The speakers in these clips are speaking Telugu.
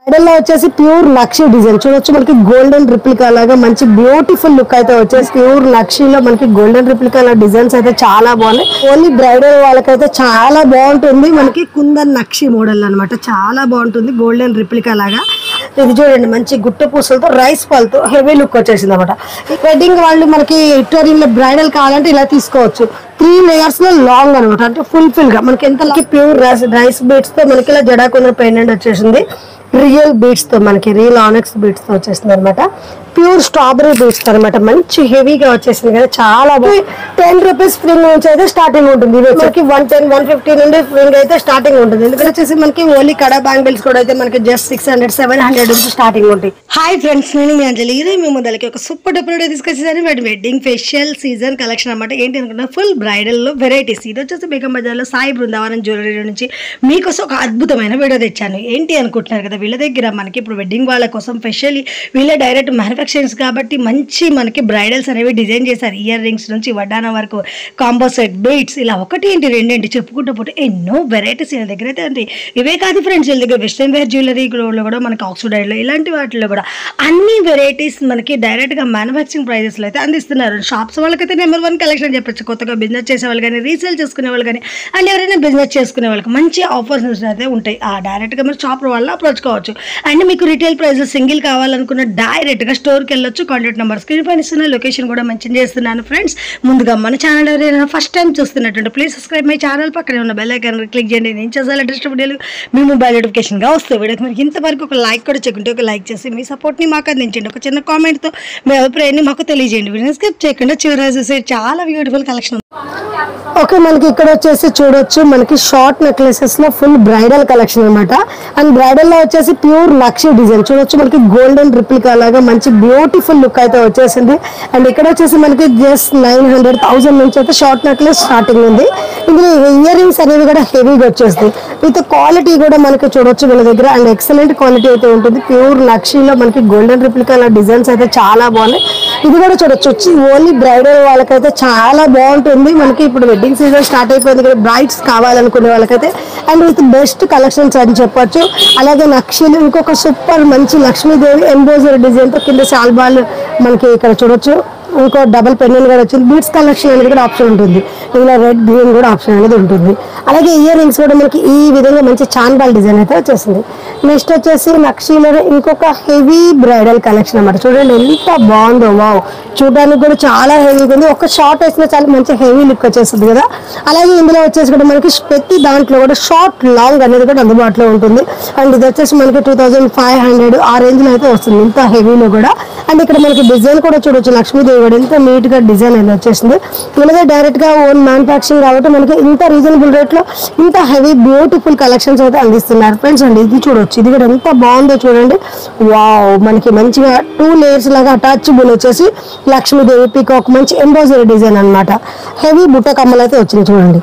బ్రైడల్ లో వచ్చేసి ప్యూర్ నక్షి డిజైన్ చూడొచ్చు. మనకి గోల్డెన్ రిప్లికా లాగా మంచి బ్యూటిఫుల్ లుక్ అయితే వచ్చేసి ప్యూర్ నక్షిలో మనకి గోల్డెన్ రిప్లికా డిజైన్స్ అయితే చాలా బాగున్నాయి. ఓన్లీ బ్రైడల్ వాళ్ళకైతే చాలా బాగుంటుంది. మనకి కుందన్ నక్షి మోడల్ అన్నమాట, చాలా బాగుంటుంది గోల్డెన్ రిప్లికా లాగా. ఇది చూడండి మంచి గుట్ట పూసలతో రైస్ పాలతో హెవీ లుక్ వచ్చేసింది అనమాట. వెడ్డింగ్ వాళ్ళు మనకి ఇటోరియన్ బ్రైడల్ కావాలంటే ఇలా తీసుకోవచ్చు. 3 layers లో లాంగ్ అనమాట, అంటే ఫుల్ గా మనకి ఎంత ప్యూర్ రైస్ బీట్స్ తో మనకి ఇలా జడాకుందర పెండెంట్ వచ్చేసింది. రియల్ బీట్స్ తో మనకి రియల్ ఆనెక్స్ బీట్స్ తో వచ్చేసింది అనమాట. ప్యూర్ స్ట్రాబెరీ బీట్స్ అనమాట, మంచి హెవీగా వచ్చేసింది కదా, చాలా బాగుంది. 10 రూపీస్ ఫ్రింగ్ నుంచి అయితే స్టార్టింగ్ ఉంటుంది. ఇది మనకి 110, 150 నుండి ఫ్రింగ్ అయితే స్టార్టింగ్ ఉంటుంది. ఎందుకంటే వచ్చేసి మనకి ఓన్లీ కడా బ్యాంగిల్స్ కూడా అయితే మనకి జస్ట్ 600, 700 నుంచి స్టార్టింగ్ ఉంటాయి. హాయ్ ఫ్రెండ్స్, నేను మీ అంజలి. ఇది మీ ముందలకి ఒక సూపర్ డూపర్ తీసుకొచ్చేసాను. వెడ్డింగ్ ఫెషియల్ సీజన్ కలెక్షన్ అనమాట. ఏంటి అనుకున్నా, ఫుల్ బ్రైడల్ లో వెరైటీస్. ఇది వచ్చేసి బేగం బజార్ లో సాయి బృందావనం జ్యువెలరీ నుంచి మీకోసం ఒక అద్భుతమైన వీడియో తెచ్చాను. ఏంటి అనుకుంటున్నారు కదా, వీళ్ళ దగ్గర మనకి ఇప్పుడు వెడ్డింగ్ వాళ్ళ కోసం స్పెషల్లీ వీళ్ళ డైరెక్ట్ మ్యానుఫ్యాక్చరింగ్స్ కాబట్టి మంచి మనకి బ్రైడల్స్ అనేవి డిజైన్ చేశారు. ఇయర్ రింగ్స్ నుంచి వడ్డాన వరకు, కాంబో సెట్, బీట్స్, ఇలా ఒకటి ఏంటి రెండేంటి చెప్పుకుంటూ పోతే ఎన్నో వెరైటీస్ వీళ్ళ దగ్గర అయితే ఉంటాయి. ఇవే కాదు ఫ్రెండ్స్, వీళ్ళ దగ్గర వెస్ట్రన్ వేర్ జ్యువెలరీలో కూడా మనకి ఆక్సిడైడ్లో ఇలాంటి వాటిలో కూడా అన్ని వెరైటీస్ మనకి డైరెక్ట్గా మ్యానుఫ్యాక్చరింగ్ ప్రైజెస్లో అయితే అందిస్తున్నారు. షాప్స్ వాళ్ళకైతే నెంబర్ 1 కలెక్షన్ చెప్పచ్చు. కొత్తగా బిజినెస్ చేసే వాళ్ళు కానీ, రీసేల్ చేసుకునే వాళ్ళు కానీ, అండ్ ఎవరైనా బిజినెస్ చేసుకునే వాళ్ళకి మంచి ఆఫర్స్ అయితే ఉంటాయి. ఆ డైరెక్ట్గా మీరు షాప్ వాళ్ళ అప్రోచ్ కావచ్చు. అండ్ మీకు రిటైల్ ప్రైస్ సింగిల్ కావాలనుకున్న డైరెక్ట్గా స్టోర్కి వెళ్ళొచ్చు. కాంటాక్ట్ నెంబర్ స్క్రీన్ పైన ఇస్తున్న, లొకేషన్ కూడా మెన్షన్ చేస్తున్నాను. ఫ్రెండ్స్, ముందుగా మన ఛానల్ ఎవరైనా ఫస్ట్ టైం చూస్తున్నట్టు ప్లీజ్ సబ్స్క్రైబ్ మై ఛానల్. పక్కనే ఉన్న బెల్ ఐకాన్ క్లిక్ చేయండి. నేను చేసే లేటెస్ట్ వీడియోలు మీ మొబైల్ నోటిఫికేషన్గా వస్తాయి. వీడియోకి మీకు ఇంతవరకు ఒక లైక్ కూడా చెక్కుంటే ఒక లైక్ చేసి మీ సపోర్ట్ని మాకు అందించండి. ఒక చిన్న కామెంట్తో మీ అభిప్రాయాన్ని మాకు తెలియజేయండి. వీడియో స్కిప్ చేయకుండా చివరి చూసే చాలా బ్యూటిఫుల్ కలెక్షన్. ఓకే, మనకి ఇక్కడ వచ్చేసి చూడొచ్చు మనకి షార్ట్ నెక్లెసెస్ లో ఫుల్ బ్రైడల్ కలెక్షన్ అనమాట. అండ్ బ్రైడల్ లో వచ్చేసి ప్యూర్ నక్షి డిజైన్ చూడొచ్చు. మనకి గోల్డెన్ రిప్లికా లాగా మంచి బ్యూటిఫుల్ లుక్ అయితే వచ్చేసింది. అండ్ ఇక్కడ వచ్చేసి మనకి జస్ట్ 900,000 నుంచి అయితే షార్ట్ నెక్లెస్ స్టార్టింగ్ ఉంది. ఇందులో ఇయర్ రింగ్స్ అనేవి కూడా హెవీగా వచ్చేస్తాయి. విత్ క్వాలిటీ కూడా మనకి చూడొచ్చు వీళ్ళ దగ్గర. అండ్ ఎక్సలెంట్ క్వాలిటీ అయితే ఉంటుంది. ప్యూర్ నక్షిలో మనకి గోల్డెన్ రిప్లికా డిజైన్స్ అయితే చాలా బాగున్నాయి. ఇది కూడా చూడొచ్చు, ఓన్లీ బ్రైడల్ వాళ్ళకైతే చాలా బాగుంటుంది. మనకి ఇప్పుడు వెడ్డింగ్ సీజన్ స్టార్ట్ అయిపోయింది కదా, బ్రైడ్స్ కావాలనుకునే వాళ్ళకైతే అండ్ విత్ బెస్ట్ కలెక్షన్స్ అని చెప్పొచ్చు. అలాగే నక్షిలు ఇంకొక సూపర్ మంచి లక్ష్మీదేవి ఎంబోజర్ డిజైన్ తో కింద శాల్బాల్ మనకి ఇక్కడ చూడొచ్చు. ఇంకో డబల్ పెండెంట్ కూడా వచ్చింది. బీట్స్ కలెక్షన్ అనేది కూడా ఆప్షన్ ఉంటుంది. ఇలా రెడ్ గ్రీన్ కూడా ఆప్షన్ అనేది ఉంటుంది. అలాగే ఇయర్ రింగ్స్ కూడా మనకి ఈ విధంగా మంచి చాన్బాల్ డిజైన్ అయితే వచ్చేసింది. నెక్స్ట్ వచ్చేసి నక్షీలో ఇంకొక హెవీ బ్రైడల్ కలెక్షన్ అన్నమాట. చూడండి ఎంత బాగుందో, వావ్, చూడడానికి కూడా చాలా హెవీగా ఉంది. ఒక షార్ట్ వేసినా చాలా మంచి హెవీ లుక్ వచ్చేస్తుంది కదా. అలాగే ఇందులో వచ్చేసి కూడా మనకి ప్రతి దాంట్లో కూడా షార్ట్ లాంగ్ అనేది కూడా అందుబాటులో ఉంటుంది. అండ్ ఇది వచ్చేసి మనకి 2500 ఆ రేంజ్ లో అయితే వస్తుంది, ఇంత హెవీలో కూడా. అండ్ ఇక్కడ మనకి డిజైన్ కూడా చూడొచ్చు, లక్ష్మీదేవి కూడా ఎంత నీట్ గా డిజైన్ అనేది వచ్చేసింది. మనకి డైరెక్ట్ గా ఓన్ మ్యానుఫ్యాక్చరింగ్ కాబట్టి మనకి ఇంత రీజనబుల్ రేట్ లో ఇంత హెవీ బ్యూటిఫుల్ కలెక్షన్స్ అయితే అందిస్తున్నారు ఫ్రెండ్స్. అండి ఇది చూడొచ్చు, ఇది కూడా ఎంత బాగుందో చూడండి. వావ్, మనకి మంచిగా 2 layers లాగా అటాచబుల్ వచ్చేసి లక్ష్మీదేవి పీకాక్ మంచి ఎంబోజరీ డిజైన్ అనమాట. హెవీ బుట్ట కమ్మలు అయితే వచ్చింది చూడండి,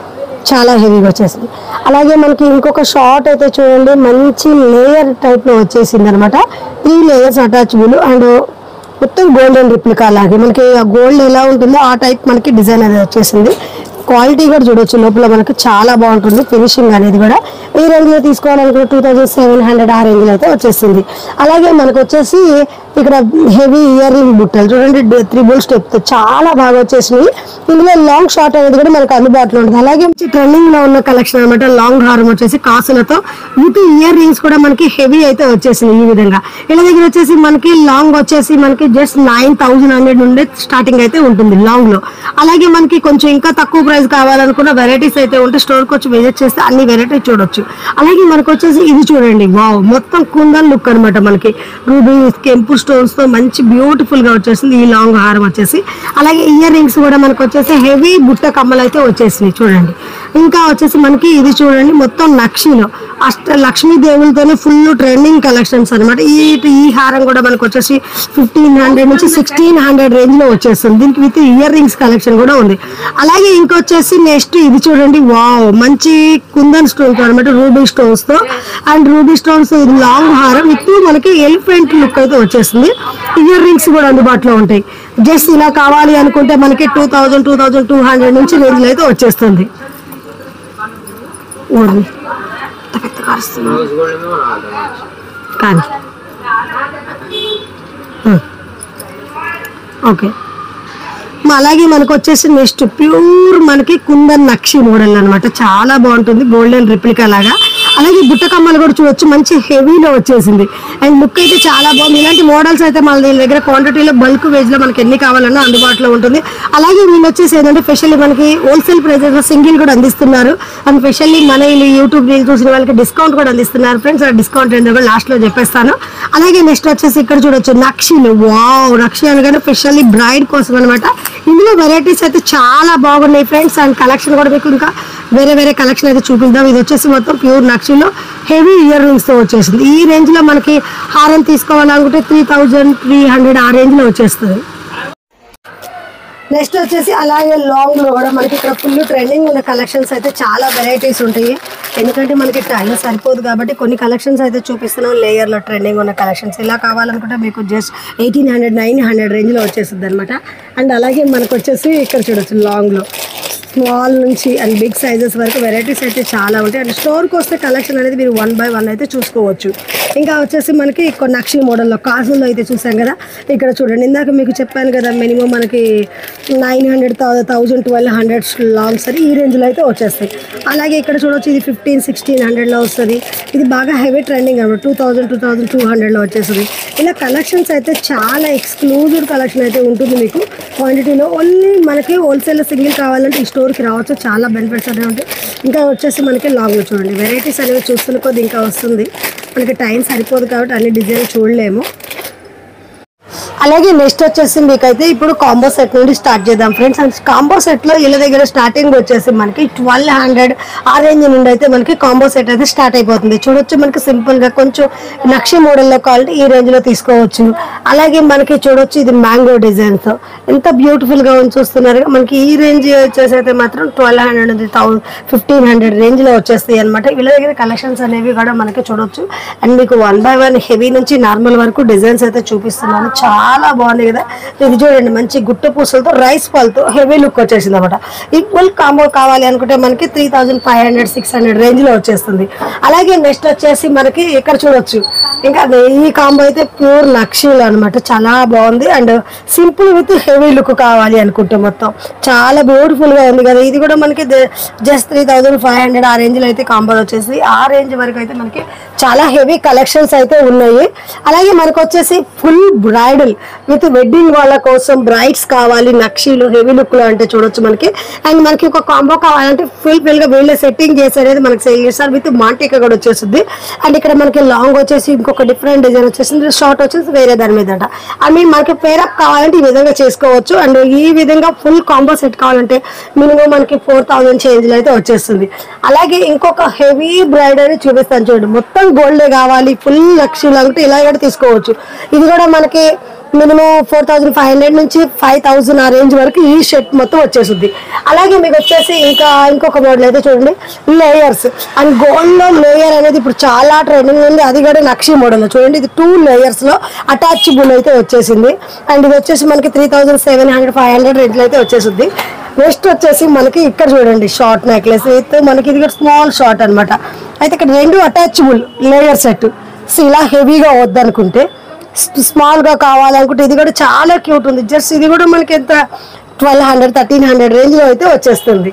చాలా హెవీగా వచ్చేసింది. అలాగే మనకి ఇంకొక షార్ట్ అయితే చూడండి, మంచి లేయర్ టైప్ లో వచ్చేసింది అనమాట. 3 layers అటాచబుల్ అండ్ మొత్తం గోల్డెన్ రిప్లికా లాగే మనకి గోల్డ్ ఎలా ఉంటుందో ఆ టైప్ మనకి డిజైన్ అనేది వచ్చేసింది. క్వాలిటీ కూడా చూడొచ్చు, లోపల మనకి చాలా బాగుంటుంది ఫినిషింగ్ అనేది కూడా. ఈ రేంజ్ లో తీసుకోవాలనుకుంటే 2700 ఆ రేంజ్ లో అయితే వచ్చేసింది. అలాగే మనకు వచ్చేసి ఇక్కడ హెవీ ఇయర్ రింగ్ బుట్టలు చూడండి, 3 స్టెప్ తో చాలా బాగా వచ్చేసినాయి. ఇందులో లాంగ్ షార్ట్ అనేది కూడా మనకు అందుబాటులో ఉంటుంది. అలాగే ట్రెండింగ్ లో ఉన్న కలెక్షన్ అనమాట. లాంగ్ హారం వచ్చేసి కాసులతో విత్ ఇయర్ రింగ్స్ కూడా మనకి హెవీ అయితే వచ్చేసింది. ఈ విధంగా ఇలా దగ్గర వచ్చేసి మనకి లాంగ్ వచ్చేసి మనకి జస్ట్ 9100 నుండి స్టార్టింగ్ అయితే ఉంటుంది లాంగ్ లో. అలాగే మనకి కొంచెం ఇంకా తక్కువ ప్రైస్ కావాలనుకున్న వెరైటీస్ అయితే ఉంటే స్టోర్కి వచ్చి విజిట్ చేస్తే అన్ని వెరైటీస్ చూడొచ్చు. అలాగే మనకు వచ్చేసి ఇది చూడండి, వావ్, మొత్తం కుందన్ లుక్ అనమాట. మనకి రూబీ కెంపు స్టోన్స్ తో మంచి బ్యూటిఫుల్ గా వచ్చేసింది ఈ లాంగ్ హారం వచ్చేసి. అలాగే ఇయర్ రింగ్స్ కూడా మనకు వచ్చేసి హెవీ బుట్ట కమ్మలు అయితే వచ్చేసినాయి చూడండి. ఇంకా వచ్చేసి మనకి ఇది చూడండి, మొత్తం నక్షిలో లక్ష్మీ దేవులతోనే ఫుల్ ట్రెండింగ్ కలెక్షన్స్ అనమాట. ఈ హారం కూడా మనకు వచ్చేసి 1500 నుంచి 1600 రేంజ్ లో వచ్చేస్తుంది. దీనికి విత్ ఇయర్ రింగ్స్ కలెక్షన్ కూడా ఉంది. అలాగే ఇంకొచ్చేసి నెక్స్ట్ ఇది చూడండి, వావ్, మంచి కుందన్ స్టోన్స్ అనమాట, రూబీ స్టోన్స్ తో. అండ్ రూబీ స్టోన్స్ ఇది లాంగ్ హారం విత్ మనకి ఎలిఫెంట్ లుక్ అయితే వచ్చేస్తుంది. ఇయర్ రింగ్స్ కూడా అందుబాటులో ఉంటాయి. జస్ట్ ఇలా కావాలి అనుకుంటే మనకి 2200 నుంచి రేంజ్ లో అయితే వచ్చేస్తుంది. కానీ ఓకే. అలాగే మనకు వచ్చేసి నెక్స్ట్ ప్యూర్ మనకి కుందన్ నక్షి మోడల్ అనమాట, చాలా బాగుంటుంది, గోల్డెన్ రిప్లికా లాగా. అలాగే బుట్ట కమ్మలు కూడా చూడొచ్చు, మంచి హెవీలో వచ్చేసింది అండ్ లుక్ అయితే చాలా బాగుంది. ఇలాంటి మోడల్స్ అయితే మన దీని దగ్గర క్వాంటిటీలో బల్క్ వేజ్ లో మనకి ఎన్ని కావాలన్నా అందుబాటులో ఉంటుంది. అలాగే వీళ్ళు వచ్చేసి ఏంటంటే స్పెషల్లీ మనకి హోల్సేల్ ప్రైజెస్ లో సింగిల్ కూడా అందిస్తున్నారు అండ్ స్పెషల్లీ మన యూట్యూబ్ రీల్ చూసిన వాళ్ళకి డిస్కౌంట్ కూడా అందిస్తున్నారు ఫ్రెండ్స్. ఆ డిస్కౌంట్ ఏంటో కూడా లాస్ట్ లో చెప్పేస్తాను. అలాగే నెక్స్ట్ వచ్చేసి ఇక్కడ చూడొచ్చు నక్షిలు. వావ్, నక్షి అనగానే స్పెషల్లీ బ్రైడ్ కోసం అనమాట. ఇందులో వెరైటీస్ అయితే చాలా బాగున్నాయి ఫ్రెండ్స్ అండ్ కలెక్షన్ కూడా మీకు ఇంకా వేరే వేరే కలెక్షన్ అయితే చూపిద్దాం. ఇది వచ్చేసి మొత్తం ప్యూర్ నక్షిలో హెవీ ఇయర్ రింగ్స్ తో వచ్చేసింది. ఈ రేంజ్ లో మనకి హారం తీసుకోవాలనుకుంటే 3300 ఆ రేంజ్ లో వచ్చేస్తుంది. నెక్స్ట్ వచ్చేసి అలాగే లాంగ్ లో కూడా మనకి ఇక్కడ ఫుల్ ట్రెండింగ్ ఉన్న కలెక్షన్స్ అయితే చాలా వెరైటీస్ ఉంటాయి. ఎందుకంటే మనకి టైం సరిపోదు కాబట్టి కొన్ని కలెక్షన్స్ అయితే చూపిస్తున్నాం. లేయర్ లో ట్రెండింగ్ ఉన్న కలెక్షన్స్ ఇలా కావాలనుకుంటే మీకు జస్ట్ 1800 900 రేంజ్ లో వచ్చేస్తుంది అనమాట. అండ్ అలాగే మనకు వచ్చేసి ఇక్కడ చూడొచ్చు లాంగ్ లో స్మాల్ నుంచి అండ్ బిగ్ సైజెస్ వరకు వెరైటీస్ అయితే చాలా ఉంటాయి. అండ్ స్టోర్కి వస్తే కలెక్షన్ అనేది మీరు 1 by 1 అయితే చూసుకోవచ్చు. ఇంకా వచ్చేసి మనకి కొన్ని నక్షి మోడల్లో కాజుల్లో అయితే చూసాం కదా, ఇక్కడ చూడండి. ఇందాక మీకు చెప్పాను కదా మినిమం మనకి 900 1000 1200 లాంగ్ సరే ఈ రేంజ్లో అయితే వచ్చేస్తాయి. అలాగే ఇక్కడ చూడొచ్చు ఇది 1500-1600లో వస్తుంది. ఇది బాగా హెవీ ట్రెండింగ్ అనమాట, 2200-2200లో వచ్చేస్తుంది. ఇలా కలెక్షన్స్ అయితే చాలా ఎక్స్క్లూజివ్ కలెక్షన్ అయితే ఉంటుంది మీకు క్వాంటిటీలో. ఓన్లీ మనకి హోల్సేల్ సింగిల్ కావాలంటే ఈ స్టోర్కి రావచ్చు, చాలా బెనిఫిట్స్ అనేవి ఉంటాయి. ఇంకా వచ్చేసి మనకి లాంగ్లో చూడండి వెరైటీస్ అనేవి చూస్తున్న కొద్ది ఇంకా వస్తుంది. మనకి టైం సరిపోదు కాబట్టి అన్ని డిజైన్ చూడలేము. అలాగే నెక్స్ట్ వచ్చేసి మీకైతే ఇప్పుడు కాంబో సెట్ నుండి స్టార్ట్ చేద్దాం ఫ్రెండ్స్. అండ్ కాంబో సెట్లో వీళ్ళ దగ్గర స్టార్టింగ్ వచ్చేసి మనకి 1200 ఆ రేంజ్ నుండి అయితే మనకి కాంబో సెట్ అయితే స్టార్ట్ అయిపోతుంది. చూడొచ్చు మనకి సింపుల్గా కొంచెం నక్షి మోడల్లో కావాలంటే ఈ రేంజ్లో తీసుకోవచ్చు. అలాగే మనకి చూడొచ్చు ఇది మ్యాంగో డిజైన్స్ ఎంత బ్యూటిఫుల్గా ఉంది చూస్తున్నారు. మనకి ఈ రేంజ్ వచ్చేసి అయితే మాత్రం 1200 నుంచి 1500 రేంజ్లో వచ్చేస్తాయి అనమాట. వీళ్ళ దగ్గర కలెక్షన్స్ అనేవి కూడా మనకి చూడొచ్చు. అండ్ మీకు 1 by 1 హెవీ నుంచి నార్మల్ వరకు డిజైన్స్ అయితే చూపిస్తున్నాను. చాలా బాగుంది కదా. ఇది చూడండి మంచి గుట్ట పూసలతో రైస్ పాలతో హెవీ లుక్ వచ్చేసింది అనమాట. ఈక్వల్ కాంబో కావాలి అనుకుంటే మనకి 3500-600 రేంజ్ లో వచ్చేస్తుంది. అలాగే నెక్స్ట్ వచ్చేసి మనకి ఇక్కడ చూడొచ్చు ఇంకా ఈ కాంబో అయితే ప్యూర్ నక్షీలు అనమాట, చాలా బాగుంది. And simple with heavy look కావాలి అనుకుంటే మొత్తం చాలా బ్యూటిఫుల్ గా ఉంది కదా. ఇది కూడా మనకి జస్ట్ 3500 ఆ రేంజ్ లో అయితే కాంబోలు వచ్చేసి ఆ రేంజ్ వరకు అయితే మనకి చాలా హెవీ కలెక్షన్స్ అయితే ఉన్నాయి. అలాగే మనకు వచ్చేసి ఫుల్ బ్రైడల్ విత్ వెడ్డింగ్ వాళ్ళ కోసం బ్రైడ్స్ కావాలి నక్షీలు హెవీ లుక్ లో అంటే చూడొచ్చు మనకి. అండ్ మనకి ఒక కాంబో కావాలంటే ఫుల్ గా వీళ్ళ సెట్టింగ్ చేసేది మనకి సేల్ చేస్తారు విత్ మాంటికా కూడా వచ్చేస్తుంది. అండ్ ఇక్కడ మనకి లాంగ్ వచ్చేసి ఇంకొక డిఫరెంట్ డిజైన్ వచ్చేసింది, షార్ట్ వచ్చేసి వేరే దాని మీద అంట. ఐ మీన్ మనకి పేరప్ కావాలంటే ఈ విధంగా చేసుకోవచ్చు. అండ్ ఈ విధంగా ఫుల్ కాంబో సెట్ కావాలంటే మినిమం మనకి 4000 చేంజ్ లో అయితే వచ్చేస్తుంది. అలాగే ఇంకొక హెవీ బ్రైడల్ చూపిస్తాను చూడండి, మొత్తం గోల్డే కావాలి ఫుల్ నక్షీలు అంటే ఇలా కూడా తీసుకోవచ్చు. ఇది కూడా మనకి మినిమం 4500 నుంచి 5000 ఆ రేంజ్ వరకు ఈ షర్ట్ మొత్తం వచ్చేస్తుంది. అలాగే మీకు వచ్చేసి ఇంకొక మోడల్ అయితే చూడండి లేయర్స్. అండ్ గోల్డ్ లో లేయర్ అనేది ఇప్పుడు చాలా ట్రెండింగ్ ఉంది, అది కూడా నక్షి మోడల్ లో చూడండి. ఇది 2 layers లో అటాచబుల్ అయితే వచ్చేసింది. అండ్ ఇది వచ్చేసి మనకి 3700-500 రేంజ్ లో అయితే వచ్చేస్తుంది. నెక్స్ట్ వచ్చేసి మనకి ఇక్కడ చూడండి షార్ట్ నెక్లెస్ విత్ మనకి ఇది స్మాల్ షార్ట్ అనమాట. అయితే ఇక్కడ 2 అటాచబుల్ లేయర్ సెట్. సో ఇలా హెవీగా వద్దనుకుంటే స్మాల్ గా కావాలనుకుంటే ఇది కూడా చాలా క్యూట్ ఉంది. జస్ట్ ఇది కూడా మనకి ఎంత 1200-1300 రేంజ్ లో అయితే వచ్చేస్తుంది.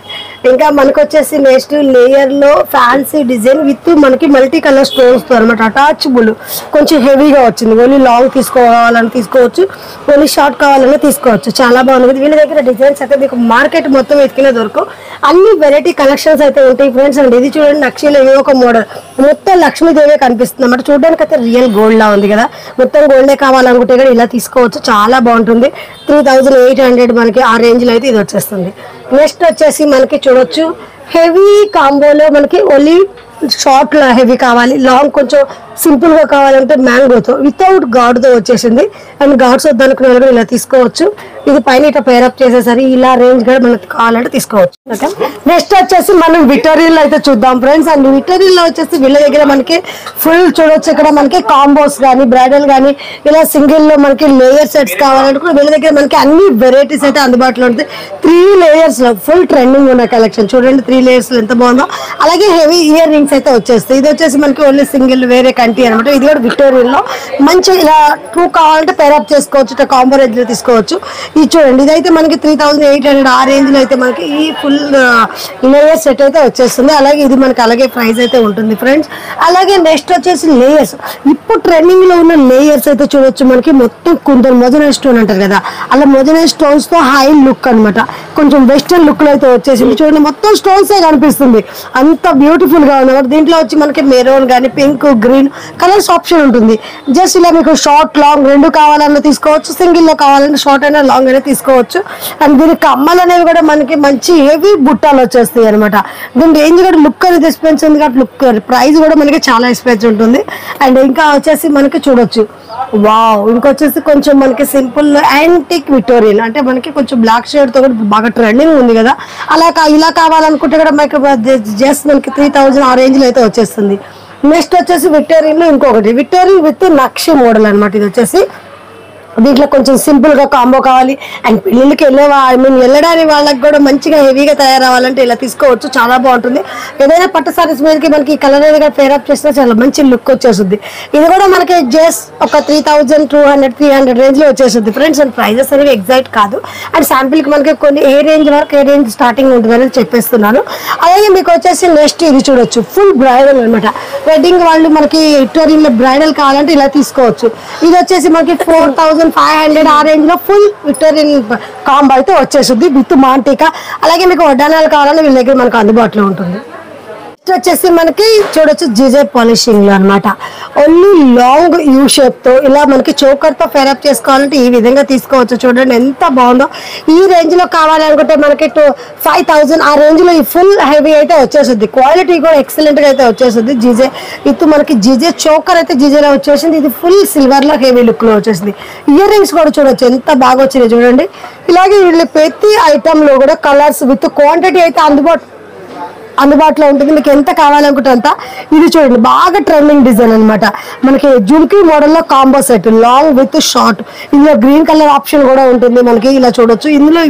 ఇంకా మనకు వచ్చేసి నెక్స్ట్ లేయర్ లో ఫ్యాన్సీ డిజైన్ విత్ మనకి మల్టీ కలర్ స్టోన్స్ తో అనమాట అటాచబుల్ కొంచెం హెవీగా వచ్చింది. ఓన్లీ లాంగ్ తీసుకోవాలని తీసుకోవచ్చు, ఓన్లీ షార్ట్ కావాలన్నా తీసుకోవచ్చు. చాలా బాగుంది. వీళ్ళ దగ్గర డిజైన్స్ అయితే మీకు మార్కెట్ మొత్తం ఎత్తుకునే దొరకవు, అన్ని వెరైటీ కలెక్షన్స్ అయితే ఉంటాయి ఫ్రెండ్స్. అండ్ ఇది చూడండి నక్షీలో ఏదో ఒక మోడల్ మొత్తం లక్ష్మీదేవి కనిపిస్తుంది అన్నమాట. చూడడానికి అయితే రియల్ గోల్డ్ లా ఉంది కదా. మొత్తం గోల్డే కావాలనుకుంటే కూడా ఇలా తీసుకోవచ్చు, చాలా బాగుంటుంది. 3800 మనకి ఆ రేంజ్ లో అయితే ఇది వచ్చేస్తుంది. నెక్స్ట్ వచ్చేసి మనకి చూడొచ్చు హెవీ కాంబోలో మనకి ఓన్లీ షార్ట్ లో హెవీ కావాలి, లాంగ్ కొంచెం సింపుల్ గా కావాలంటే మ్యాంగోతో వితౌట్ గాడ్ తో వచ్చేసింది. అండ్ గాడ్స్ వద్దనుకునే వాళ్ళు ఇలా తీసుకోవచ్చు. ఇది పైన ఇట్లా పేరప్ చేసేసరి ఇలా రేంజ్ కూడా మనకి కావాలంటే తీసుకోవచ్చు. నెక్స్ట్ వచ్చేసి మనం విటరీల్ అయితే చూద్దాం ఫ్రెండ్స్. అండ్ విటరీల్ లో వచ్చేసి వీళ్ళ దగ్గర మనకి ఫుల్ చూడొచ్చు. ఇక్కడ మనకి కాంబోస్ కానీ బ్రైడల్ కానీ ఇలా సింగిల్ లో మనకి లేయర్ సెట్స్ కావాలంటే వీళ్ళ దగ్గర మనకి అన్ని వెరైటీస్ అయితే అందుబాటులో ఉంటాయి. 3 layers లో ఫుల్ ట్రెండింగ్ ఉన్న కలెక్షన్ చూడండి. 3 layers లో ఎంత బాగుందో. అలాగే హెవీ ఇయర్ రింగ్స్ అయితే వచ్చేస్తాయి. ఇది వచ్చేసి మనకి ఓన్లీ సింగిల్ వేరే 20 అనమాట. ఇది కూడా విక్టోరియన్లో మంచి ఇలా 2 కావాలంటే పేరప్ చేసుకోవచ్చు, ఇట్లా కాంబో రేంజ్ లో తీసుకోవచ్చు. ఇది చూడండి, ఇదైతే మనకి 3800 ఆ రేంజ్ లో అయితే మనకి ఈ ఫుల్ లేయర్ సెట్ అయితే వచ్చేస్తుంది. అలాగే ఇది మనకి అలాగే ప్రైస్ అయితే ఉంటుంది ఫ్రెండ్స్. అలాగే నెక్స్ట్ వచ్చేసి లేయర్స్. ఇప్పుడు ట్రెండింగ్ లో ఉన్న లేయర్స్ అయితే చూడొచ్చు మనకి మొత్తం కొందరు మొజనైజ్ స్టోన్ అంటారు కదా, అలా మొజనైజ్ స్టోన్స్ తో హై లుక్ అనమాట. కొంచెం వెస్టర్న్ లుక్ లో అయితే వచ్చేసింది. చూడండి మొత్తం స్టోన్స్ కనిపిస్తుంది, అంత బ్యూటిఫుల్ గా ఉంది. దీంట్లో వచ్చి మనకి మెరూన్ కానీ పింక్ గ్రీన్ కలర్స్ ఆప్షన్ ఉంటుంది. జస్ట్ ఇలా మీకు షార్ట్ లాంగ్ రెండు కావాలన్నా తీసుకోవచ్చు, సింగిల్ లో కావాలంటే షార్ట్ అయినా లాంగ్ అయినా తీసుకోవచ్చు. అండ్ దీని కమ్మలు అనేవి కూడా మనకి మంచి హెవీ బుట్టాలు వచ్చేస్తాయి అనమాట. దీని రేంజ్ కూడా లుక్ అనేది ఎక్స్పెన్స్ ఉంది కాబట్టి లుక్ ప్రైస్ కూడా మనకి చాలా ఎక్స్పెన్స్ ఉంటుంది. అండ్ ఇంకా వచ్చేసి మనకి చూడొచ్చు వావ్, ఇంకొచ్చేసి కొంచెం మనకి సింపుల్ యాంటిక్ విక్టోరియన్ అంటే మనకి కొంచెం బ్లాక్ షేడ్ తో కూడా బాగా ట్రెండింగ్ ఉంది కదా, అలా ఇలా కావాలనుకుంటే కూడా మనకి జస్ట్ మనకి 3000 ఆ రేంజ్ లో అయితే వచ్చేస్తుంది. నెక్స్ట్ వచ్చేసి విక్టోరియన్ లో ఇంకొకటి విక్టోరియన్ విత్ నక్షి మోడల్ అనమాట. ఇది వచ్చేసి దీంట్లో కొంచెం సింపుల్ గా కాంబో కావాలి అండ్ పెళ్ళిళ్ళకి వెళ్ళడానికి వాళ్ళకి కూడా మంచిగా హెవీగా తయారవ్వాలంటే ఇలా తీసుకోవచ్చు, చాలా బాగుంటుంది. ఏదైనా పట్టు సారీస్ మీదకి మనకి ఈ కలర్ అనేది పేరప్ చేస్తే చాలా మంచి లుక్ వచ్చేస్తుంది. ఇది కూడా మనకి జస్ట్ ఒక 3200-300 రేంజ్ లో వచ్చేస్తుంది ఫ్రెండ్స్. అండ్ ప్రైజెస్ అనేవి ఎగ్జాక్ట్ కాదు, అండ్ శాంపిల్ కి మనకి కొన్ని ఏ రేంజ్ వరకు ఏ రేంజ్ స్టార్టింగ్ ఉంటుందని చెప్పేస్తున్నాను. అలాగే మీకు వచ్చేసి నెక్స్ట్ ఇది చూడొచ్చు ఫుల్ బ్రైడల్ అనమాట. వెడ్డింగ్ వాళ్ళు మనకి విక్టోరియన్ లో బ్రైడల్ కావాలంటే ఇలా తీసుకోవచ్చు. ఇది వచ్చేసి మనకి 4500 ఆ రేంజ్ లో ఫుల్ విక్టోరియన్ కాంబో అయితే వచ్చేస్తుంది విత్ మాంటికా. అలాగే మీకు వడ్డానాలు కావాలని వీళ్ళ దగ్గర మనకు అందుబాటులో ఉంటుంది. వచ్చేసి మనకి చూడొచ్చు జీజే పాలిషింగ్ లో అనమాట. ఓన్లీ లాంగ్ యూ షేప్ తో ఇలా మనకి చోకర్ తో ఫెరప్ చేసుకోవాలంటే ఈ విధంగా తీసుకోవచ్చు. చూడండి ఎంత బాగుందో. ఈ రేంజ్ లో కావాలనుకుంటే మనకి 5000 ఆ రేంజ్ లో ఈ ఫుల్ హెవీ అయితే వచ్చేస్తుంది. క్వాలిటీ కూడా ఎక్సలెంట్ గా అయితే వచ్చేస్తుంది. జీజే ఇది మనకి జీజే చోకర్ అయితే జీజేలో వచ్చేసింది. ఇది ఫుల్ సిల్వర్ లో హెవీ లుక్ లో వచ్చేసింది. ఇయర్ రింగ్స్ కూడా చూడొచ్చు ఎంత బాగా వచ్చినాయి చూడండి. ఇలాగే వీళ్ళు ప్రతి ఐటమ్ లో కూడా కలర్స్ విత్ క్వాంటిటీ అయితే అందుబాటులో ఉంటుంది. మీకు ఎంత కావాలనుకుంటే అంత. ఇది చూడండి బాగా ట్రెండింగ్ డిజైన్ అనమాట. మనకి జుమ్కీ మోడల్లో combo set long with short. ఇందులో గ్రీన్ కలర్ ఆప్షన్ కూడా ఉంటుంది మనకి, ఇలా చూడొచ్చు. ఇందులో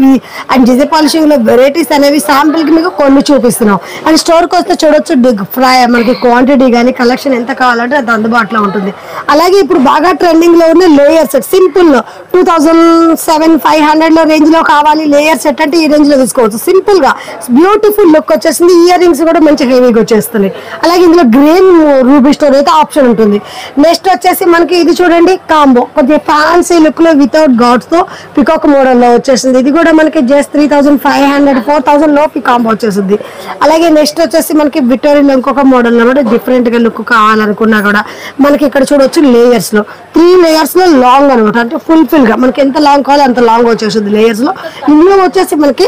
అండ్ జిజే పాలిషింగ్ లో వెరైటీస్ అనేవి శాంపుల్ కి మీకు కొన్ని చూపిస్తున్నాం. అండ్ స్టోర్ కి వస్తే చూడొచ్చు ఫ్రై మనకి క్వాంటిటీ కానీ కలెక్షన్ ఎంత కావాలంటే అది అందుబాటులో ఉంటుంది. అలాగే ఇప్పుడు బాగా ట్రెండింగ్ లో ఉన్న లేయర్ సెట్ సింపుల్ 2700-500 లో రేంజ్ లో కావాలి లేయర్ సెట్ అంటే ఈ రేంజ్ లో తీసుకోవచ్చు. సింపుల్ గా బ్యూటిఫుల్ లుక్ వచ్చేసింది. ఇయర్ రింగ్స్ కూడా మంచి హెవీగా వచ్చేస్తున్నాయి. అలాగే ఇందులో గ్రీన్ రూబీ స్టోన్ అయితే ఆప్షన్ ఉంటుంది. నెక్స్ట్ వచ్చేసి మనకి ఇది చూడండి కాంబో కొద్దిగా ఫ్యాన్సీ లుక్ లో వితౌట్ గాడ్స్ తో పికాక్ మోడల్ లో వచ్చేసింది. ఇది కూడా మనకి జస్ట్ 3500-4000 లోపు కాంబో వచ్చేసింది. అలాగే నెక్స్ట్ వచ్చేసి మనకి విక్టోరియన్ లో ఇంకొక మోడల్ లో కూడా డిఫరెంట్ గా లుక్ కావాలనుకున్నా కూడా మనకి ఇక్కడ చూడొచ్చు లేయర్స్ లో 3 లేయర్స్ లో లాంగ్ అనమాట. అంటే ఫుల్ గా మనకి ఎంత లాంగ్ కావాలో అంత లాంగ్ వచ్చేసింది లేయర్స్ లో. ఇందులో వచ్చేసి మనకి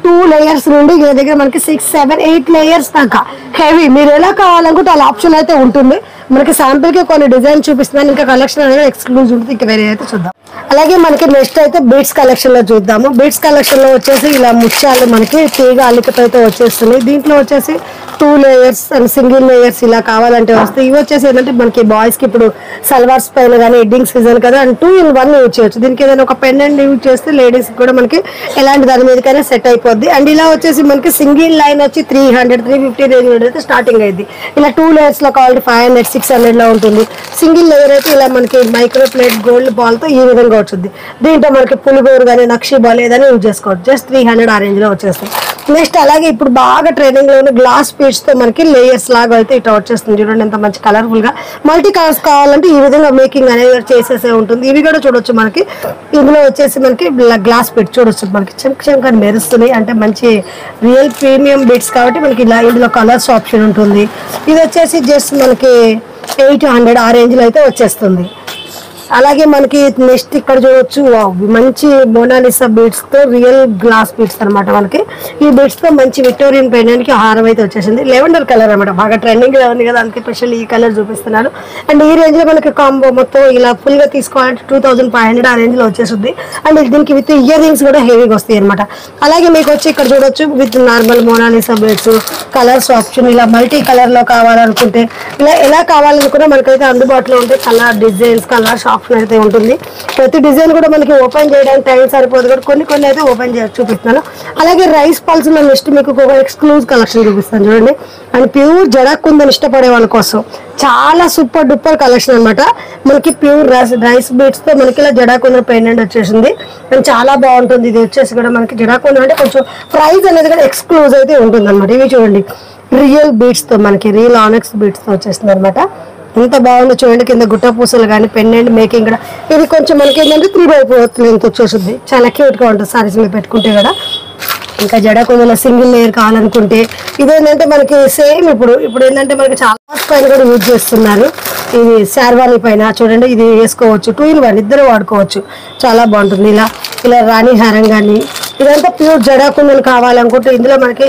2 లేయర్స్ నుండి వీళ్ళ దగ్గర మనకి 6-7-8 లేయర్స్ దాకా హెవీ మీరు ఎలా కావాలనుకుంటే అలా ఆప్షన్ అయితే ఉంటుంది. మనకి శాంపిల్ కి కొన్ని డిజైన్ చూపిస్తున్నాను, ఇంకా కలెక్షన్ అనేది ఎక్స్క్లూజివ్ ఉంటుంది. ఇంకా వేరే అయితే చూద్దాం. అలాగే మనకి నెక్స్ట్ అయితే బీడ్స్ కలెక్షన్ లో చూద్దాము. బీడ్స్ కలెక్షన్ లో వచ్చేసి ఇలా ముత్యాలు మనకి తీగ అల్లికతో అయితే వచ్చేస్తున్నాయి. దీంట్లో వచ్చేసి 2 లేయర్స్ అండ్ సింగిల్ లేయర్స్ ఇలా కావాలంటే వస్తాయి. ఇవి వచ్చేసి ఏంటంటే మనకి బాయ్స్ కి ఇప్పుడు సల్వార్స్ పైన కానీ ఎడ్డింగ్ సీజన్ కదా అండ్ 2-in-1 యూజ్ చేయొచ్చు. దీనికి ఏదైనా ఒక పెండెంట్ యూజ్ చేస్తే లేడీస్ కూడా మనకి ఎలాంటి దాని మీదకైనా సెట్ అయిపోద్ది. అండ్ ఇలా వచ్చేసి మనకి సింగిల్ లైన్ వచ్చి 300-350 రేంజ్ అయితే స్టార్టింగ్ అయింది. ఇలా 2 లేయర్స్ లో కావాలంటే 500-600 లో ఉంటుంది. సింగిల్ లేయర్ అయితే ఇలా మనకి మైక్రో ప్లేట్ గోల్డ్ బాల్ తో ఈ విధంగా వచ్చింది. దీంట్లో మనకి పులిగోరు కానీ నక్షి బాల్ ఏదైనా యూజ్ చేసుకోవచ్చు. జస్ట్ 300 ఆ రేంజ్ లో వచ్చేస్తాయి. నెక్స్ట్ అలాగే ఇప్పుడు బాగా ట్రెండింగ్ లో ఉన్న గ్లాస్ పీస్ తో మనకి లేయర్స్ లాగా అయితే ఇట్లా వచ్చేస్తుంది. చూడండి ఎంత మంచి కలర్ఫుల్ గా. మల్టీ కలర్స్ కావాలంటే ఈ విధంగా మేకింగ్ అనేది చేసేసే ఉంటుంది. ఇవి కూడా చూడొచ్చు మనకి. ఇందులో వచ్చేసి మనకి గ్లాస్ పీట్ చూడొచ్చు మనకి చెంక్ అని మెరుస్తున్నాయి. అంటే మంచి రియల్ ప్రీమియం బిట్స్ కాబట్టి మనకి ఇలా ఇందులో కలర్స్ ఆప్షన్ ఉంటుంది. ఇది వచ్చేసి జస్ట్ మనకి 800 ఆ రేంజ్ లో అయితే వచ్చేస్తుంది. అలాగే మనకి నెక్స్ట్ ఇక్కడ చూడొచ్చు మంచి మోనాలిసా బీడ్స్ తో రియల్ గ్లాస్ బీడ్స్ అనమాట. మనకి ఈ బీడ్స్ తో మంచి విక్టోరియన్ పెండెంట్ కి హారం అయితే వచ్చేసింది. లెవెండర్ కలర్ అనమాట, బాగా ట్రెండింగ్ గా ఉంది కదా అందుకే స్పెషల్ ఈ కలర్ చూపిస్తున్నారు. అండ్ ఈ రేంజ్ లో మనకి కాంబో మొత్తం ఇలా ఫుల్ గా తీసుకోవాలంటే 2500 ఆ రేంజ్ లో వచ్చేస్తుంది. అండ్ దీనికి విత్ ఇయర్ రింగ్స్ కూడా హెవీగా వస్తాయి అనమాట. అలాగే మీకు వచ్చి ఇక్కడ చూడొచ్చు with normal Mona Lisa beads colours option ఇలా మల్టీ కలర్ లో కావాలనుకుంటే ఇలా ఎలా కావాలనుకున్నా మనకైతే అందుబాటులో ఉంటాయి. Colour designs colour shop option అయితే ఉంటుంది. ప్రతి డిజైన్ కూడా మనకి ఓపెన్ చేయడానికి టైం సరిపోదు కూడా, కొన్ని అయితే ఓపెన్ చేసి చూపిస్తున్నాను. అలాగే రైస్ పల్స్ నెక్స్ట్ మీకు ఒక ఎక్స్క్లూజివ్ కలెక్షన్ చూపిస్తాను చూడండి. అండ్ ప్యూర్ జడకుందని ఇష్టపడే వాళ్ళ కోసం చాలా సూపర్ డూపర్ కలెక్షన్ అనమాట. మనకి ప్యూర్ రైస్ బీట్స్ తో మనకి ఇలా జడాకుందన్ పెండెంట్ వచ్చేసింది. అండ్ చాలా బాగుంటుంది. ఇది వచ్చేసి కూడా మనకి జడాకుందన్ అంటే కొంచెం ప్రైస్ అనేది కూడా ఎక్స్క్లూజివ్ అయితే ఉంటుంది అనమాట. ఇవి చూడండి రియల్ బీట్స్ తో మనకి రియల్ ఆనెక్స్ బీట్స్ తో వచ్చేస్తుంది అనమాట. ఎంత బాగుందో చూడండి. కింద గుట్ట పూసలు కానీ పెండెంట్ మేకింగ్ కూడా ఇది కొంచెం మనకి ఏంటంటే 3/4 లెంత్ వచ్చేస్తుంది. చాలా క్యూట్ గా ఉంటుంది సారీస్ మీద పెట్టుకుంటే కూడా. ఇంకా జడకుందలో సింగిల్ లేయర్ కావాలనుకుంటే ఇదేంటంటే మనకి సేమ్ ఇప్పుడు ఏంటంటే మనకి చాలా పైన కూడా యూజ్ చేస్తున్నారు. ఇది శార్వాణి పైన చూడండి, ఇది వేసుకోవచ్చు. 2 in 1 ఇద్దరు వాడుకోవచ్చు. చాలా బాగుంటుంది. ఇలా రాణి హారం కానీ ఇదంతా ప్యూర్ జడాకుందని కావాలనుకుంటే ఇందులో మనకి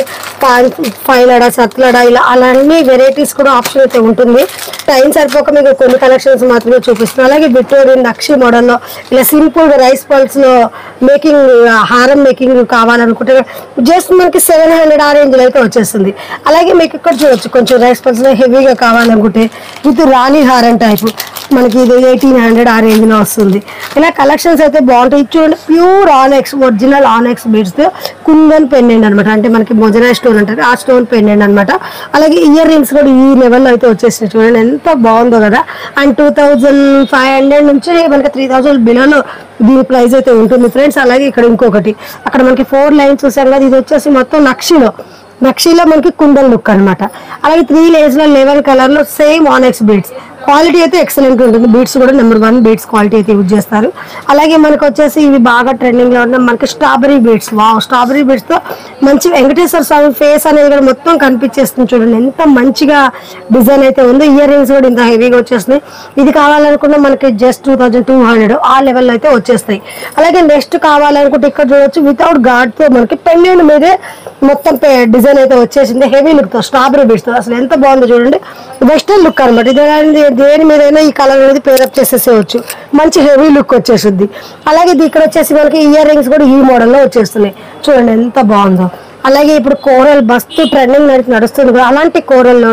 ఫైలడా సత్లడా ఇలా అలాంటి వెరైటీస్ కూడా ఆప్షన్ అయితే ఉంటుంది. టైం సరిపోక మీకు కొన్ని కలెక్షన్స్ మాత్రమే చూపిస్తున్నాను. అలాగే విక్టోరియన్ నక్షి మోడల్లో ఇలా సింపుల్ రైస్ పల్స్ లో మేకింగ్ హారం మేకింగ్ కావాలనుకుంటే జస్ట్ మనకి 700 ఆ రేంజ్ లో అయితే వచ్చేస్తుంది. అలాగే మీకు ఇక్కడ చూడొచ్చు కొంచెం రైస్ పల్స్ లో హెవీగా కావాలనుకుంటే విత్ రాణి హారం టైప్ మనకి ఇది 1800 ఆ రేంజ్ లో వస్తుంది. ఇలా కలెక్షన్స్ అయితే బాగుంటాయి. చూడండి ప్యూర్ ఆనెక్స్ ఒరిజినల్ ఆనెక్స్ బీడ్స్ తో కుందన్ పెండెంట్ అనమాట. అంటే మనకి మొజరాయ్ స్టోన్ అంటారు ఆ స్టోన్ పెండెంట్ అనమాట. అలాగే ఇయర్ రింగ్స్ కూడా ఈ లెవెల్లో అయితే వచ్చేసినాయి. చూడండి ఎంత బాగుందో కదా. అండ్ 2500 నుంచి మనకి 3000 బిలోలో దీని ప్రైస్ అయితే ఉంటుంది ఫ్రెండ్స్. అలాగే ఇక్కడ ఇంకొకటి అక్కడ మనకి 4 లైన్స్ చూసాం కదా, ఇది వచ్చేసి మొత్తం నక్షిలో మనకి కుందన్ లుక్ అనమాట. అలాగే 3 layers లో 11 కలర్ లో సేమ్ ఆనెక్స్ బీడ్స్. క్వాలిటీ అయితే ఎక్సలెంట్ ఉంటుంది. బీడ్స్ కూడా నెంబర్ 1 బీడ్స్ క్వాలిటీ అయితే యూజ్ చేస్తారు. అలాగే మనకు వచ్చేసి ఇవి బాగా ట్రెండింగ్ లో ఉన్న మనకి స్ట్రాబెరీ బీడ్స్. స్ట్రాబెరీ బీడ్స్ తో మంచి వెంకటేశ్వర స్వామి ఫేస్ అనేది కూడా మొత్తం కనిపించేస్తుంది. చూడండి ఎంత మంచిగా డిజైన్ అయితే ఉంది. ఇయర్ రింగ్స్ కూడా ఇంత హెవీగా వచ్చేస్తున్నాయి. ఇది కావాలనుకున్నా మనకి జస్ట్ 2200 ఆ లెవెల్ అయితే వచ్చేస్తాయి. అలాగే నెక్స్ట్ కావాలనుకుంటే ఇక్కడ చూడొచ్చు వితౌట్ గార్డ్ తో మనకి పెండెంట్ మీదే మొత్తం డిజైన్ అయితే వచ్చేసింది. హెవీ లుక్ తో స్ట్రాబెరీ బీడ్స్ తో అసలు ఎంత బాగుందో చూడండి. వెస్టర్న్ లుక్ అనమాట. ఇది దేని మీదైనా ఈ కలర్ అనేది పేరప్ చేసేసేవచ్చు. మంచి హెవీ లుక్ వచ్చేస్తుంది. అలాగే ఇక్కడ వచ్చేసి మనకి ఇయర్ రింగ్స్ కూడా ఈ మోడల్లో వచ్చేస్తున్నాయి. చూడండి ఎంత బాగుందో. అలాగే ఇప్పుడు కోరల్ బస్తు ట్రెండింగ్ నడుస్తుంది కూడా. అలాంటి కోరల్లో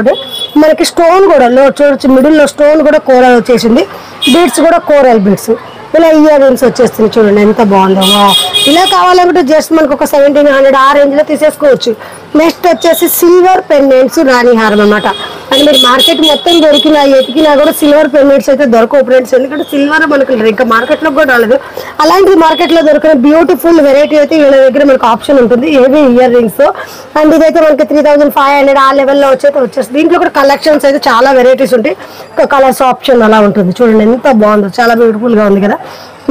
మనకి స్టోన్ కూడా చూడొచ్చు. మిడిల్ లో స్టోన్ కూడా కోరల్ వచ్చేసింది. బీడ్స్ కూడా కోరల్ బీడ్స్. ఇలా ఇయర్ రింగ్స్ వచ్చేస్తుంది. చూడండి ఎంత బాగుందో. ఇలా కావాలంటే జస్ట్ మనకు ఒక 1700 ఆ రేంజ్ లో తీసేసుకోవచ్చు. నెక్స్ట్ వచ్చేసి సిల్వర్ పెండెంట్స్ రాణి హారం అనమాట. అంటే మీరు మార్కెట్ మొత్తం ఎతికినా కూడా సిల్వర్ పెండెంట్స్ అయితే దొరకవు ఫ్రెండ్స్. ఎందుకంటే సిల్వర్ మనకు ఇంకా మార్కెట్ లో కూడా రాలేదు. అలాంటి మార్కెట్ లో దొరికిన బ్యూటిఫుల్ వెరైటీ అయితే వీళ్ళ దగ్గర మనకు ఆప్షన్ ఉంటుంది. Heavy ear rings. అండ్ ఇదైతే మనకి 3500 ఆ లెవెల్లో వచ్చేస్తుంది. దీంట్లో కూడా కలెక్షన్స్ అయితే చాలా వెరైటీస్ ఉంటాయి. కలర్స్ ఆప్షన్ అలా ఉంటుంది. చూడండి ఎంత బాగుందో. చాలా బ్యూటిఫుల్ గా ఉంది కదా.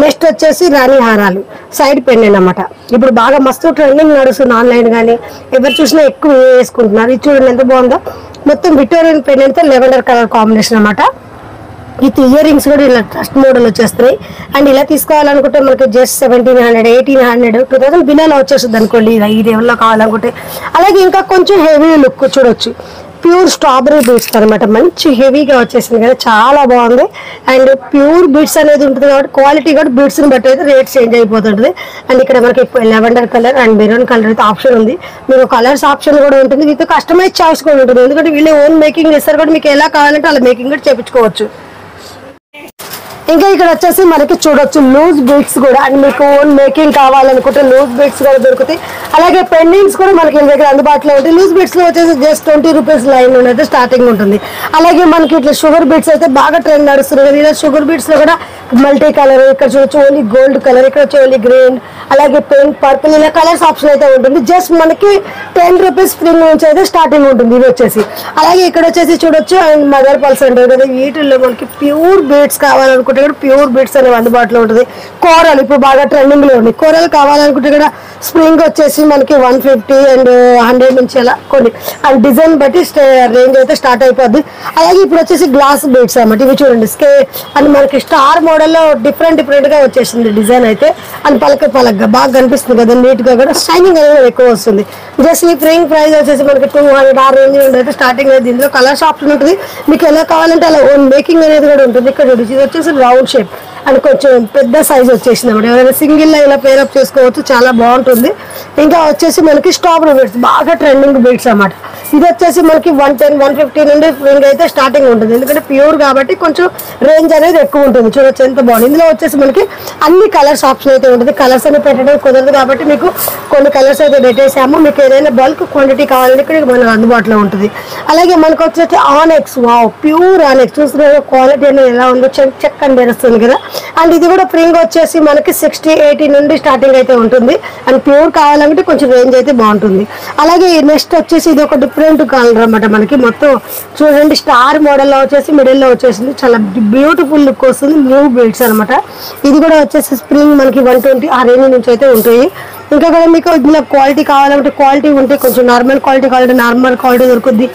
నెక్స్ట్ వచ్చేసి రాణి హారాలు సైడ్ పెండెంట్ అనమాట. ఇప్పుడు బాగా మస్తు ట్రెండింగ్ నడుస్తుంది. ఆన్లైన్ కానీ ఎవరు చూసినా ఎక్కువ వేసుకుంటున్నారు. ఇది చూడండి ఎంత బాగుందో. మొత్తం విక్టోరియన్ పెండెంట్ తో లెవెండర్ కలర్ కాంబినేషన్ అనమాట. విత్ ఇయర్ రింగ్స్ కూడా ఇలా ట్రస్ట్ మోడల్ వచ్చేస్తాయి. అండ్ ఇలా తీసుకోవాలనుకుంటే మనకి జస్ట్ 1700 1800 2000 బిలోలో వచ్చేస్తుంది అనుకోండి. ఈ లెవెల్లో కావాలనుకుంటే. అలాగే ఇంకా కొంచెం హెవీ లుక్ చూడొచ్చు. ప్యూర్ స్ట్రాబెరీ బీడ్స్ అనమాట. మంచి హెవీగా వచ్చేసింది కదా. చాలా బాగుంది. అండ్ ప్యూర్ బీడ్స్ అనేది ఉంటుంది కాబట్టి క్వాలిటీ కూడా బీడ్స్ ని బట్టి అయితే రేట్ చేంజ్ అయిపోతుంటుంది. అండ్ ఇక్కడ మనకి lavender colour and maroon colour అయితే ఆప్షన్ ఉంది. మీకు కలర్స్ ఆప్షన్ కూడా ఉంటుంది. విత్ కస్టమైజ్ చాయిస్ కూడా ఉంటుంది. ఎందుకంటే వీళ్ళే ఓన్ మేకింగ్ చేస్తారు కూడా. మీకు ఎలా కావాలంటే అలా మేకింగ్ కూడా చేయించుకోవచ్చు. ఇంకా ఇక్కడ వచ్చేసి మనకి చూడొచ్చు లూజ్ బీడ్స్ కూడా. అండ్ మీకు ఓన్ మేకింగ్ కావాలనుకుంటే లూజ్ బీడ్స్ కూడా దొరుకుతాయి. అలాగే పెండెంట్స్ కూడా మనకి ఇంటి దగ్గర అందుబాటులో ఉంటాయి. లూజ్ బీడ్స్ లో వచ్చేసి జస్ట్ 20 రూపీస్ లైన్ అయితే స్టార్టింగ్ ఉంటుంది. అలాగే మనకి ఇట్లా షుగర్ బీడ్స్ అయితే బాగా ట్రెండ్ నడుస్తుంది కదా. ఇలా షుగర్ బీడ్స్ లో కూడా మల్టీ కలర్, ఇక్కడ చూడొచ్చు ఓన్లీ గోల్డ్ కలర్, ఇక్కడ వచ్చి ఓన్లీ గ్రీన్, అలాగే పింక్, పర్పుల్ ఇలా కలర్స్ ఆప్షన్ అయితే ఉంటుంది. జస్ట్ మనకి 10 రూపీస్ స్ప్రింగ్ నుంచి అయితే స్టార్టింగ్ ఉంటుంది ఇది వచ్చేసి. అలాగే ఇక్కడ వచ్చేసి చూడొచ్చు అండ్ మదర్ పల్స్ అంటారు కదా. వీటిల్లో మనకి ప్యూర్ బీడ్స్ కావాలనుకుంటే కూడా ప్యూర్ బీడ్స్ అనేవి అందుబాటులో ఉంటుంది. కోరల్ ఇప్పుడు బాగా ట్రెండింగ్ లో ఉంది. కోరల్ కావాలనుకుంటే కూడా స్ప్రింగ్ వచ్చేసి మనకి 150 అండ్ 100 నుంచి అలా కొన్ని అండ్ డిజైన్ బట్టి రేంజ్ అయితే స్టార్ట్ అయిపోద్ది. అలాగే ఇప్పుడు వచ్చేసి గ్లాస్ బీడ్స్ అన్నమాట. ఇవి చూడండి స్కే అండ్ మనకి స్టార్ మోడల్లో డిఫరెంట్ గా వచ్చేసింది డిజైన్ అయితే. అండ్ పలకగా బాగా కనిపిస్తుంది కదా. నీట్ గా కూడా షైనింగ్ అనేది ఎక్కువ వస్తుంది. జస్ట్ ఈ ఫ్రింగ్ ప్రైస్ వచ్చేసి మనకి 200 ఆ రేంజ్ నుండి అయితే స్టార్టింగ్ అయితే. దీంట్లో కలర్స్ ఆప్షన్ ఉంటుంది. మీకు ఎలా కావాలంటే అలా ఓన్ మేకింగ్ అనేది కూడా ఉంటుంది. ఇక్కడ చూడండి ఇది వచ్చేసి రౌండ్ షేప్ అండ్ కొంచెం పెద్ద సైజ్ వచ్చేసింది అన్నమాట. ఎవరైనా సింగిల్ ఇలా పేరప్ చేసుకోవచ్చు. చాలా బాగుంటుంది. ఇంకా వచ్చేసి మనకి స్ట్రాబెరీ బీడ్స్ బాగా ట్రెండింగ్ బీడ్స్ అన్నమాట. ఇది వచ్చేసి మనకి 110 150 నుండి రింగ్ అయితే స్టార్టింగ్ ఉంటుంది, ఎందుకంటే ప్యూర్ కాబట్టి కొంచెం రేంజ్ అనేది ఎక్కువ ఉంటుంది. చూడొచ్చు ఎంత బాగుంది. ఇందులో వచ్చేసి మనకి అన్ని కలర్స్ ఆప్షన్ అయితే ఉంటుంది. కలర్స్ అని పెట్టడం కుదరదు కాబట్టి మీకు కొన్ని కలర్స్ అయితే పెట్టేసాము. మీకు ఏదైనా బల్క్ క్వాంటిటీ కావాలంటే ఇక్కడ మనకు అందుబాటులో ఉంటుంది. అలాగే మనకు వచ్చేసి ఆనెక్స్, వావ్ ప్యూర్ ఆనెక్స్ చూస్తున్న క్వాలిటీ అనేది ఎలా ఉందో చెక్ అని తెలుస్తుంది కదా. అండ్ ఇది కూడా ప్రింగ్ వచ్చేసి మనకి 60-80 నుండి స్టార్టింగ్ అయితే ఉంటుంది. అండ్ ప్యూర్ కావాలంటే కొంచెం రేంజ్ అయితే బాగుంటుంది. అలాగే నెక్స్ట్ వచ్చేసి ఇది ఒక డిఫరెంట్ కలర్ అనమాట. మనకి మొత్తం చూడండి స్టార్ మోడల్లో వచ్చేసి మిడిల్లో వచ్చేసింది, చాలా బ్యూటిఫుల్ లుక్ వస్తుంది. న్యూ బీడ్స్ అనమాట. ఇది కూడా వచ్చేసి స్ప్రింగ్ మనకి 120 ఆ రేంజ్ నుంచి అయితే ఉంటాయి. ఇంకా కూడా మీకు ఇందులో క్వాలిటీ కావాలంటే క్వాలిటీ ఉంటే, కొంచెం నార్మల్ క్వాలిటీ కావాలంటే నార్మల్ క్వాలిటీ దొరుకుద్ది.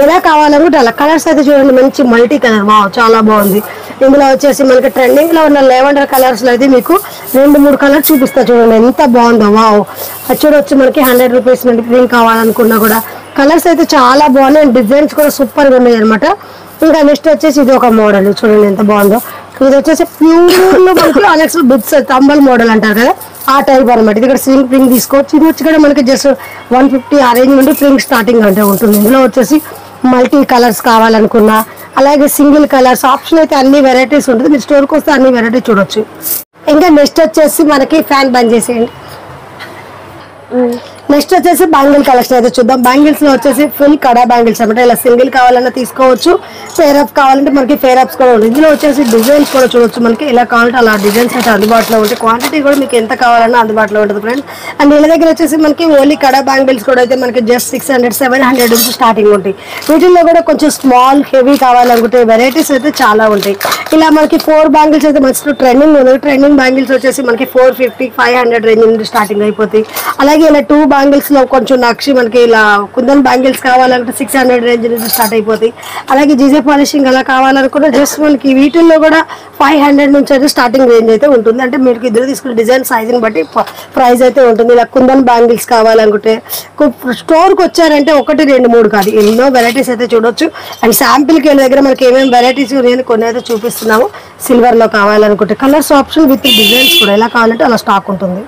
ఎలా కావాలనుకుంటే అలా. కలర్స్ అయితే చూడండి మంచి మల్టీ కలర్, వావ్ చాలా బాగుంది. ఇందులో వచ్చేసి మనకి ట్రెండింగ్ లో ఉన్న లెవెండర్ కలర్స్ లో అయితే మీకు 2-3 కలర్స్ చూపిస్తా చూడండి ఎంత బాగుందో. వావ్ అది చూడొచ్చు. మనకి 100 రూపీస్ నుండి ప్రింట్ కావాలనుకున్నా కూడా కలర్స్ అయితే చాలా బాగున్నాయి. డిజైన్స్ కూడా సూపర్ గా ఉన్నాయి అనమాట. ఇంకా నెక్స్ట్ వచ్చేసి ఇది ఒక మోడల్ చూడండి ఎంత బాగుందో. ఇది వచ్చేసి ప్యూర్ లో మనకి అనెక్స్ బిట్స్ తంబల్ మోడల్ అంటారు కదా, ఆ టైప్ అనమాట. ఇది ఇక్కడ స్వింగ్ ప్రింగ్ తీసుకోవచ్చు. ఇది వచ్చి కూడా మనకి జస్ట్ 150 ఆ రేంజ్ నుండి ప్రింగ్ స్టార్టింగ్ అంటే ఉంటుంది. ఇందులో వచ్చేసి మల్టీ కలర్స్ కావాలనుకున్నా, అలాగే సింగిల్ కలర్స్ ఆప్షన్ అయితే అన్ని వెరైటీస్ ఉంటుంది. మీరు స్టోర్కి వస్తే అన్ని వెరైటీ చూడొచ్చు. ఇంకా నెక్స్ట్ వచ్చేసి మనకి ఫ్యాన్ బంద్ చేసేయండి. నెక్స్ట్ వచ్చేసి బ్యాంగిల్ కలెక్షన్ అయితే చూద్దాం. బ్యాంగిల్స్ లో వచ్చేసి ఫుల్ కడా బ్యాంగిల్స్ అనమాట. ఇలా సింగిల్ కావాలన్నా తీసుకోవచ్చు, ఫేర్ అప్ కావాలంటే మనకి ఫేర్ అప్స్ కూడా ఉంటుంది. ఇందులో వచ్చేసి డిజైన్స్ కూడా చూడొచ్చు. మనకి ఎలా కావాలంటే అలా డిజైన్స్ అయితే అందుబాటులో ఉంటాయి. క్వాంటిటీ కూడా మీకు ఎంత కావాలన్నా అందుబాటులో ఉంటుంది ఫ్రెండ్స్. అండ్ వీళ్ళ దగ్గర వచ్చేసి మనకి ఓన్లీ కడా బ్యాంగిల్స్ కూడా అయితే మనకి జస్ట్ 600-700 నుంచి స్టార్టింగ్ ఉంటాయి. వీటిల్లో కూడా కొంచెం స్మాల్ హెవీ కావాలనుకుంటే వెరైటీస్ అయితే చాలా ఉంటాయి. ఇలా మనకి 4 బ్యాంగిల్స్ అయితే మంచి ట్రెండింగ్ ఉంది. ట్రెండింగ్ బ్యాంగిల్స్ వచ్చేసి మనకి 450-500 రేంజ్ నుండి స్టార్టింగ్ అయిపోతాయి. అలాగే ఇలా 2 బ్యాంగిల్స్ లో కొంచెం నక్షి మనకి ఇలా కుందన్ బ్యాంగిల్స్ కావాలంటే 600 రేంజ్ నుంచి స్టార్ట్ అయిపోతాయి. అలాగే జీజే పాలిషింగ్ అలా కావాలనుకుంటే జస్ట్ మనకి వీటిల్లో కూడా 500 నుంచి అయితే స్టార్టింగ్ రేంజ్ అయితే ఉంటుంది. అంటే మీరు ఇద్దరు తీసుకునే డిజైన్ సైజుని బట్టి ప్రైస్ అయితే ఉంటుంది. ఇలా కుందన్ బ్యాంగిల్స్ కావాలనుకుంటే స్టోర్కి వచ్చారంటే 1, 2, 3 కాదు, ఎన్నో వెరైటీస్ అయితే చూడొచ్చు. అండ్ శాంపిల్కి వీళ్ళ దగ్గర మనకి ఏమేమి వెరైటీస్ ఉన్నాయని కొన్ని అయితే చూపిస్తున్నాము. సిల్వర్ లో కావాలనుకుంటే కలర్స్ ఆప్షన్ విత్ డిజైన్స్ కూడా ఎలా కావాలంటే అలా స్టాక్ ఉంటుంది.